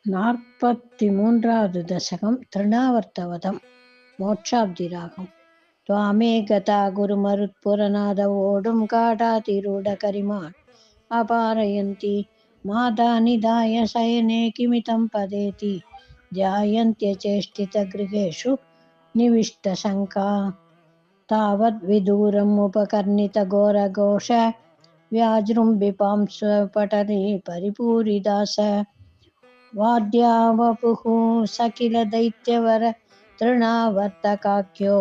43வது தசகம் திருநாவர்த்தவதம் மோட்சாப்தி ராகம். துவாமே கதா குருமருத்புரநாத ஓடும் காடாதிரூட கரிமான் அபாரயந்தி மாதா நிதாய சயனே கிமிதம் பதேதி ध्यायन्त्यचेष्टितगृहेषु निविष्टशङ्का तावद्विदूरम् उपकर्णितघोरघोष व्याजृम्बिपांस्वपटली परिपूरिदास वाद्या वपुः सकिलदैत्यवर तृणावर्तकाख्यो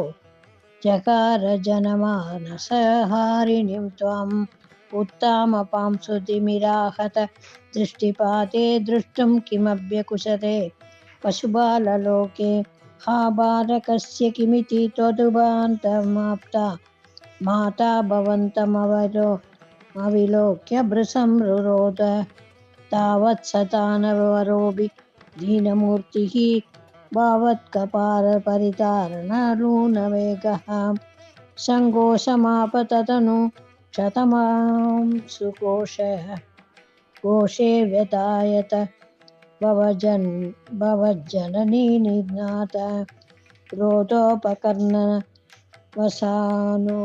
जकार जनमानसहारिणीं त्वाम् उत्तामपांसुतिमिराहत दृष्टिपाते द्रष्टुं किमभ्यकुशते पशुबाललोके हा बालकस्य किमिति त्वदुभान्तमाप्ता माता भवन्तमविलोक्य भृसंरुरोध तावत् सतानवरोऽपि दीनमूर्तिः भावत्कपालपरितारणरूनवेगः सङ्घोषमापततनु क्षतमां सुकोशः घोषे व्यतायत भवज्जननी निघ्नात क्रोधोपकर्ण वसानोपगम्य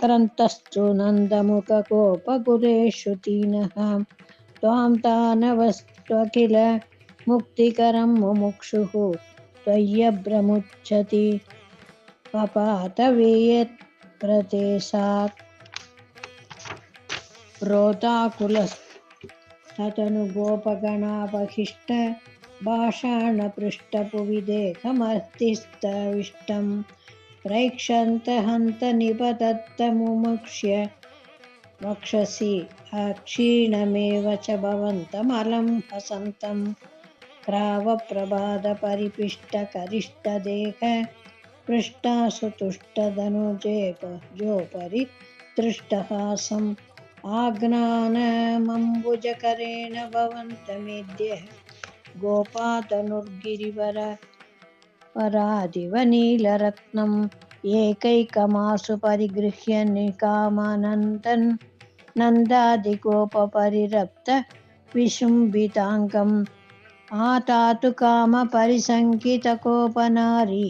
क्रन्तस्तु नन्दमुखकोपगुरेषु तीनः त्वां तानवस्त्वखिल मुक्तिकरं मुमुक्षुः त्वय्यभ्रमुच्यति पपातवेयत्प्रदेशात् रोताकुलस्ततनुगोपगणापहिष्ट भाषाणपृष्ठपुविदेहमर्तिस्तविष्टं प्रैक्षन्तहन्त निपतत्तमुमुक्ष्य वक्षसि अक्षीणमेव च भवन्तमलं हसन्तं क्रावप्रभातपरिपिष्टकरिष्टदेह पृष्टासु तुष्टधनुजोपरि दृष्टहासम् आज्ञानमम्बुजकरेण भवन्तमेद्य गोपातनुर्गिरिवर परादिव नीलरत्नम् एकैकमासु परिगृह्य निकामानन्दन् नन्दादिगोपपरिरप्त विशुम्भिताङ्गम् आतातु कामपरिसङ्कितकोपनारी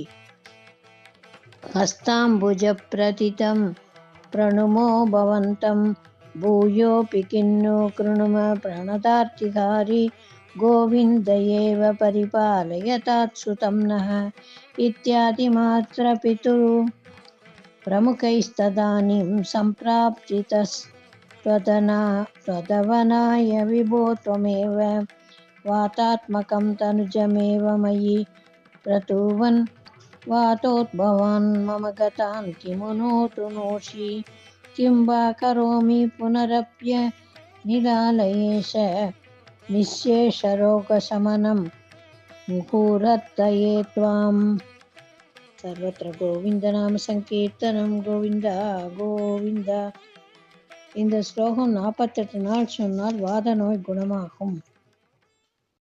हस्ताम्बुजप्रथितं प्रणुमो भवन्तं भूयोऽपि किन्नु कृणुम प्रणतार्तिहारी गोविन्द एव परिपालयतात्सुतं नः इत्यादिमात्रपितुः प्रमुखैस्तदानीं सम्प्राप्तितस्त्वदवनाय विभो त्वमेव वातात्मकं तनुजमेव मयि प्रतुवन् वातोद्भवान् मम गतान् किमु नोतु नोषि किं वा करोमि पुनरप्य निरालयेश निःशेषरोगशमनं मुहुरत्तये त्वाम्. सर्वत्र गोविन्दनाम சங்கீர்த்தனம் கோவிந்தா கோவிந்தா. இந்த ஸ்லோகம் 48 நாள் சொன்னால் வாத நோய் குணமாகும்.